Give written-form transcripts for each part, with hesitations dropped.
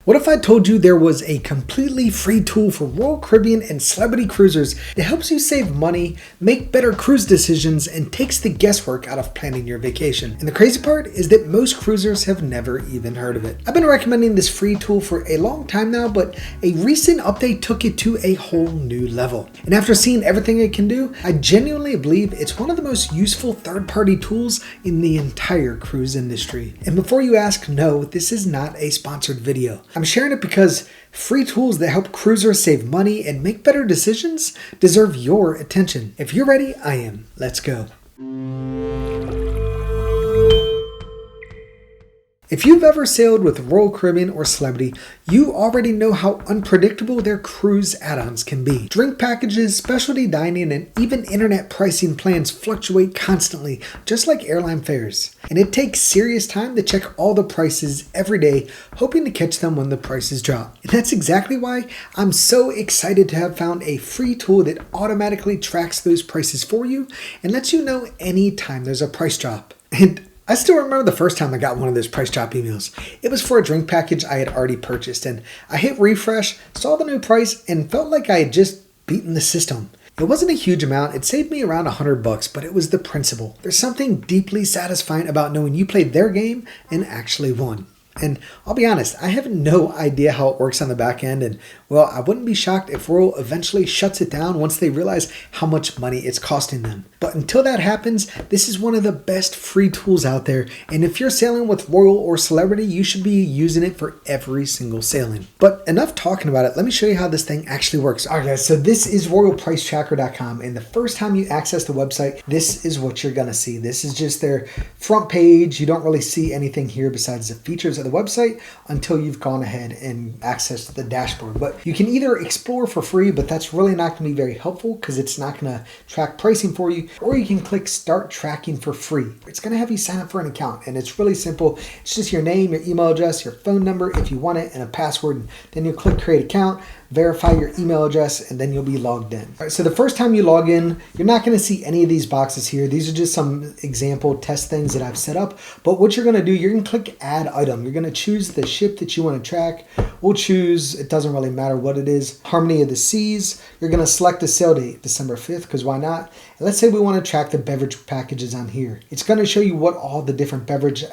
What if I told you there was a completely free tool for Royal Caribbean and celebrity cruisers that helps you save money, make better cruise decisions, and takes the guesswork out of planning your vacation? And the crazy part is that most cruisers have never even heard of it. I've been recommending this free tool for a long time now, but a recent update took it to a whole new level. And after seeing everything it can do, I genuinely believe it's one of the most useful third-party tools in the entire cruise industry. And before you ask, no, this is not a sponsored video. I'm sharing it because free tools that help cruisers save money and make better decisions deserve your attention. If you're ready, I am. Let's go. If you've ever sailed with Royal Caribbean or Celebrity, you already know how unpredictable their cruise add-ons can be. Drink packages, specialty dining, and even internet pricing plans fluctuate constantly, just like airline fares. And it takes serious time to check all the prices every day, hoping to catch them when the prices drop. And that's exactly why I'm so excited to have found a free tool that automatically tracks those prices for you and lets you know anytime there's a price drop. And I still remember the first time I got one of those price drop emails. It was for a drink package I had already purchased, and I hit refresh, saw the new price, and felt like I had just beaten the system. It wasn't a huge amount, it saved me around $100, but it was the principle. There's something deeply satisfying about knowing you played their game and actually won. And I'll be honest, I have no idea how it works on the back end, and well, I wouldn't be shocked if Royal eventually shuts it down once they realize how much money it's costing them. But until that happens, this is one of the best free tools out there, and if you're sailing with Royal or Celebrity, you should be using it for every single sailing. But enough talking about it, let me show you how this thing actually works. Alright guys, so this is royalpricetracker.com, and the first time you access the website, this is what you're gonna see. This is just their front page. You don't really see anything here besides the features of the website until you've gone ahead and accessed the dashboard. But you can either explore for free, but that's really not going to be very helpful because it's not going to track pricing for you, or you can click start tracking for free. It's going to have you sign up for an account, and it's really simple. It's just your name, your email address, your phone number if you want it, and a password. And then you'll click create account, verify your email address, and then you'll be logged in. All right, so the first time you log in, you're not going to see any of these boxes here. These are just some example test things that I've set up. But what you're going to do, you're going to click add item. You're going to choose the ship that you want to track. We'll choose, it doesn't really matter what it is, Harmony of the Seas. You're going to select the sail date, December 5th, because why not? And let's say we want to track the beverage packages on here. It's going to show you what all the different beverage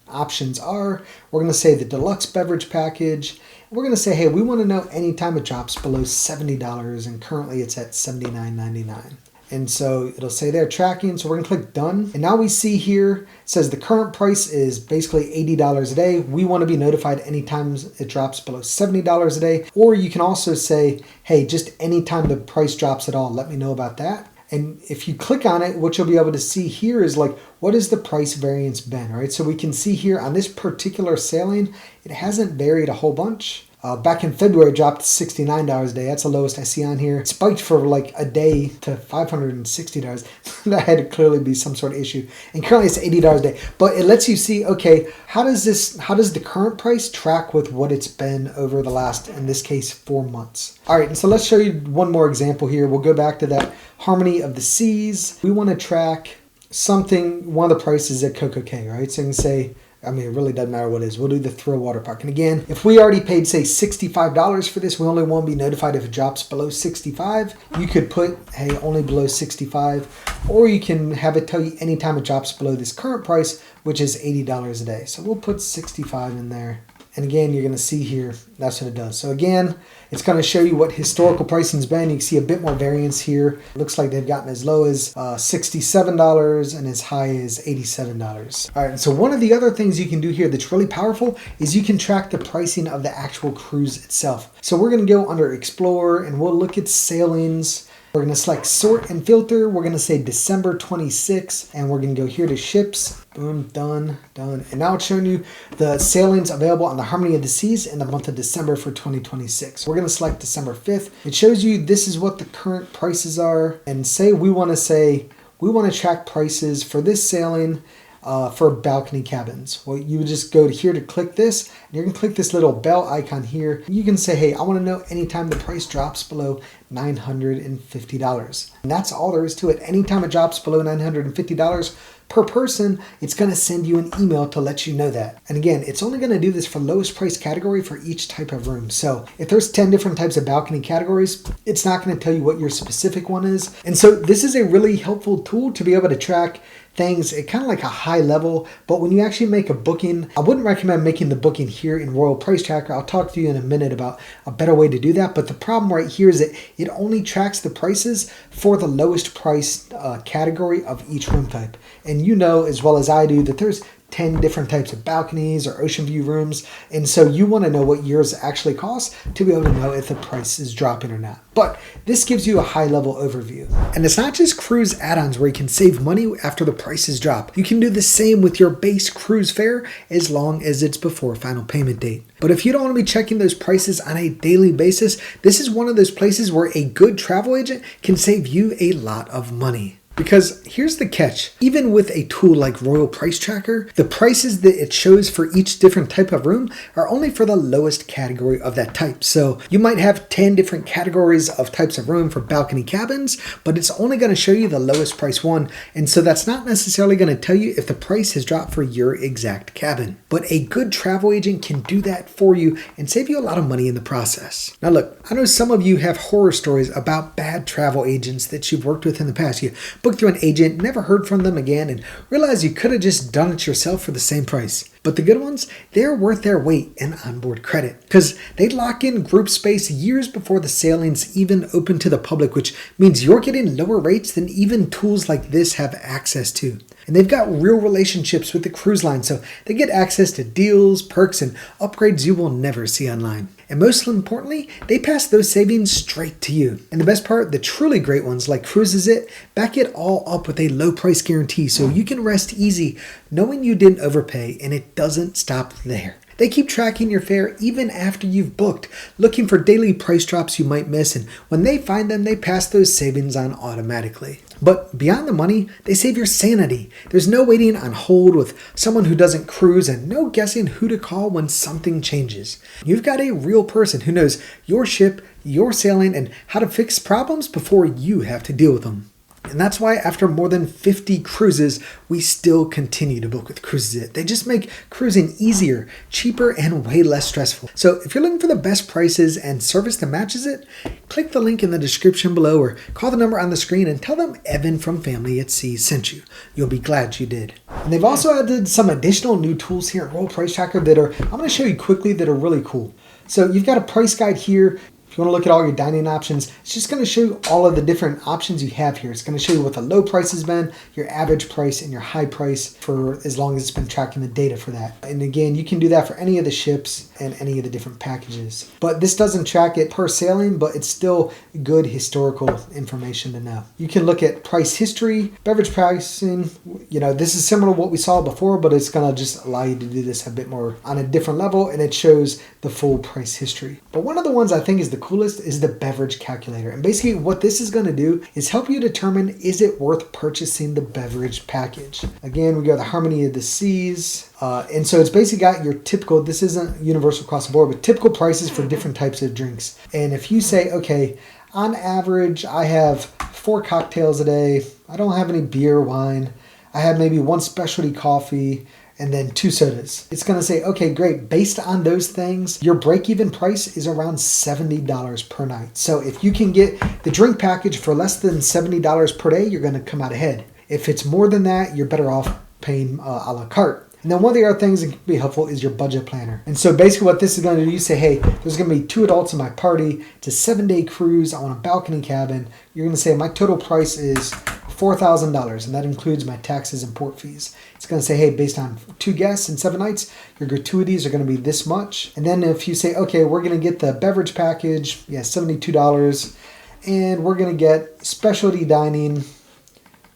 options are. We're going to say the deluxe beverage package. We're going to say, hey, we want to know anytime it drops below $70, and currently it's at $79.99. And so it'll say they're tracking, so we're going to click done. And now we see here, it says the current price is basically $80 a day. We want to be notified anytime it drops below $70 a day. Or you can also say, hey, just anytime the price drops at all, let me know about that. And if you click on it, what you'll be able to see here is like, what has the price variance been, right? So we can see here on this particular sailing, it hasn't varied a whole bunch. Back in February, it dropped to $69 a day. That's the lowest I see on here. It spiked for like a day to $560. That had to clearly be some sort of issue. And currently it's $80 a day. But it lets you see, okay, how does the current price track with what it's been over the last, in this case, 4 months? All right, and so let's show you one more example here. We'll go back to that Harmony of the Seas. We want to track something, one of the prices at CocoCay, right? So you can say, I mean, it really doesn't matter what it is. We'll do the Thrill Water Park. And again, if we already paid, say, $65 for this, we only want to be notified if it drops below $65. You could put, hey, only below $65. Or you can have it tell you anytime it drops below this current price, which is $80 a day. So we'll put $65 in there. And again, you're going to see here, that's what it does. So again, it's going to show you what historical pricing's been. You can see a bit more variance here. It looks like they've gotten as low as $67 and as high as $87. All right, and so one of the other things you can do here that's really powerful is you can track the pricing of the actual cruise itself. So we're going to go under Explore and we'll look at sailings. We're going to select sort and filter. We're going to say December 26, and we're going to go here to ships. Boom, done. And now it's showing you the sailings available on the Harmony of the Seas in the month of December for 2026. We're going to select December 5th. It shows you this is what the current prices are. And say we want to track prices for this sailing for balcony cabins. Well, you would just go to here to click this, and you're going to click this little bell icon here. You can say, hey, I want to know anytime the price drops below $950. And that's all there is to it. Anytime it drops below $950 per person, it's going to send you an email to let you know that. And again, it's only going to do this for lowest price category for each type of room. So if there's 10 different types of balcony categories, it's not going to tell you what your specific one is. And so this is a really helpful tool to be able to track things at kind of like a high level, but when you actually make a booking, I wouldn't recommend making the booking here in Royal Price Tracker. I'll talk to you in a minute about a better way to do that, but the problem right here is that it only tracks the prices for the lowest price category of each room type. And you know as well as I do that there's 10 different types of balconies or ocean view rooms. And so you want to know what yours actually costs to be able to know if the price is dropping or not. But this gives you a high level overview. And it's not just cruise add-ons where you can save money after the prices drop. You can do the same with your base cruise fare as long as it's before final payment date. But if you don't want to be checking those prices on a daily basis, this is one of those places where a good travel agent can save you a lot of money. Because here's the catch, even with a tool like Royal Price Tracker, the prices that it shows for each different type of room are only for the lowest category of that type. So you might have 10 different categories of types of room for balcony cabins, but it's only going to show you the lowest price one. And so that's not necessarily going to tell you if the price has dropped for your exact cabin. But a good travel agent can do that for you and save you a lot of money in the process. Now look, I know some of you have horror stories about bad travel agents that you've worked with in the past. You booked through an agent, never heard from them again, and realized you could have just done it yourself for the same price. But the good ones, they're worth their weight in onboard credit because they lock in group space years before the sailings even open to the public, which means you're getting lower rates than even tools like this have access to. And they've got real relationships with the cruise line, so they get access to deals, perks, and upgrades you will never see online. And most importantly, they pass those savings straight to you. And the best part, the truly great ones like Cruises It, back it all up with a low price guarantee so you can rest easy knowing you didn't overpay, and it doesn't stop there. They keep tracking your fare even after you've booked, looking for daily price drops you might miss, and when they find them, they pass those savings on automatically. But beyond the money, they save your sanity. There's no waiting on hold with someone who doesn't cruise and no guessing who to call when something changes. You've got a real person who knows your ship, your sailing, and how to fix problems before you have to deal with them. And that's why after more than 50 cruises, we still continue to book with Cruises It. They just make cruising easier, cheaper, and way less stressful. So if you're looking for the best prices and service that matches it, click the link in the description below or call the number on the screen and tell them Evan from Family at Sea sent you. You'll be glad you did. And they've also added some additional new tools here at Royal Price Tracker that I'm going to show you quickly that are really cool. So you've got a price guide here. If you want to look at all your dining options, it's just going to show you all of the different options you have here. It's going to show you what the low price has been, your average price, and your high price for as long as it's been tracking the data for that. And again, you can do that for any of the ships and any of the different packages. But this doesn't track it per sailing, but it's still good historical information to know. You can look at price history, beverage pricing. You know, this is similar to what we saw before, but it's going to just allow you to do this a bit more on a different level, and it shows the full price history. But one of the ones I think is the coolest is the Beverage Calculator. And basically what this is going to do is help you determine, is it worth purchasing the beverage package? Again, we got the Harmony of the Seas. And so it's basically got your typical, this isn't universal across the board, but typical prices for different types of drinks. And if you say, okay, on average, I have 4 cocktails a day. I don't have any beer, wine. I have maybe 1 specialty coffee and then 2 sodas. It's going to say, okay, great. Based on those things, your break-even price is around $70 per night. So if you can get the drink package for less than $70 per day, you're going to come out ahead. If it's more than that, you're better off paying a la carte. And then one of the other things that can be helpful is your budget planner. And so basically what this is going to do, you say, hey, there's going to be 2 adults in my party. It's a 7-day cruise. I want a balcony cabin. You're going to say my total price is $4,000, and that includes my taxes and port fees. It's going to say, hey, based on 2 guests and 7 nights, your gratuities are going to be this much. And then if you say, okay, we're going to get the beverage package, $72, and we're going to get specialty dining,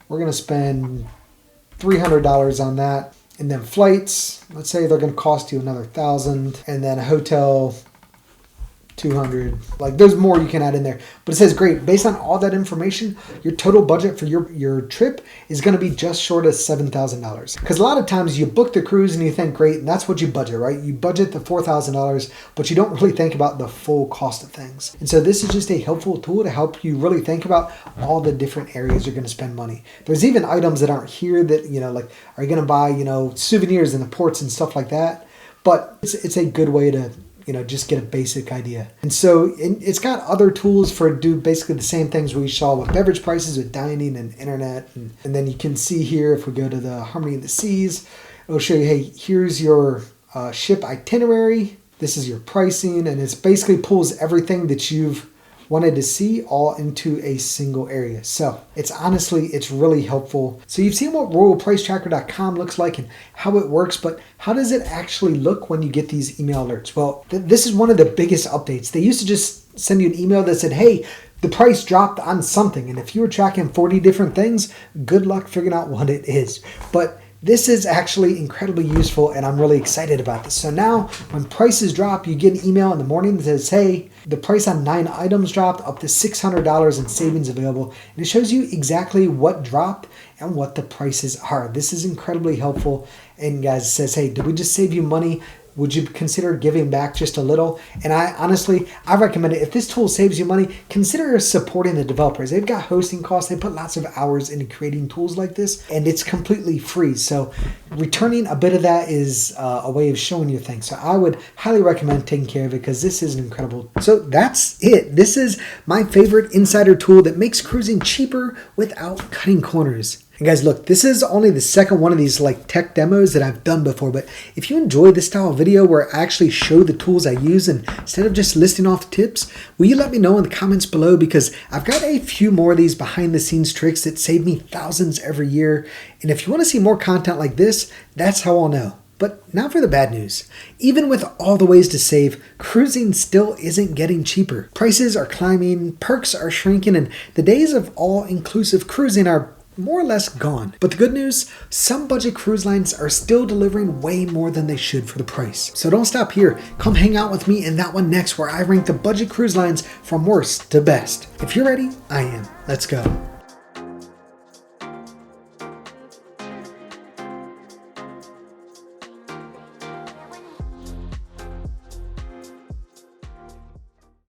we're going to spend $300 on that. And then flights, let's say they're going to cost you another $1,000, and then a hotel, 200. Like there's more you can add in there, but it says great. Based on all that information, your total budget for your trip is going to be just short of $7,000. Because a lot of times you book the cruise and you think great, and that's what you budget, right? You budget the $4,000, but you don't really think about the full cost of things. And so this is just a helpful tool to help you really think about all the different areas you're going to spend money. There's even items that aren't here that, you know, like are you going to buy, you know, souvenirs in the ports and stuff like that? But it's a good way to, you know, just get a basic idea. And so it's got other tools for do basically the same things we saw with beverage prices, with dining and internet. And then you can see here, if we go to the Harmony of the Seas, it'll show you, hey, here's your ship itinerary. This is your pricing. And it basically pulls everything that you've wanted to see all into a single area. So it's really helpful. So you've seen what royalpricetracker.com looks like and how it works, but how does it actually look when you get these email alerts? Well, this is one of the biggest updates. They used to just send you an email that said, hey, the price dropped on something. And if you were tracking 40 different things, good luck figuring out what it is. But this is actually incredibly useful, and I'm really excited about this. So now when prices drop, you get an email in the morning that says, hey, the price on 9 items dropped, up to $600 in savings available. And it shows you exactly what dropped and what the prices are. This is incredibly helpful. And guys, it says, hey, did we just save you money? Would you consider giving back just a little? And I recommend it. If this tool saves you money, consider supporting the developers. They've got hosting costs. They put lots of hours into creating tools like this, and it's completely free. So returning a bit of that is a way of showing you things. So I would highly recommend taking care of it because this is incredible. So that's it. This is my favorite insider tool that makes cruising cheaper without cutting corners. And guys, look, this is only the second one of these like tech demos that I've done before, but if you enjoy this style of video where I actually show the tools I use and instead of just listing off the tips, will you let me know in the comments below, because I've got a few more of these behind the scenes tricks that save me thousands every year. And if you want to see more content like this, that's how I'll know. But now for the bad news. Even with all the ways to save, cruising still isn't getting cheaper. Prices are climbing, perks are shrinking, and the days of all-inclusive cruising are more or less gone. But the good news, some budget cruise lines are still delivering way more than they should for the price. So don't stop here. Come hang out with me in that one next, where I rank the budget cruise lines from worst to best. If you're ready, I am. Let's go.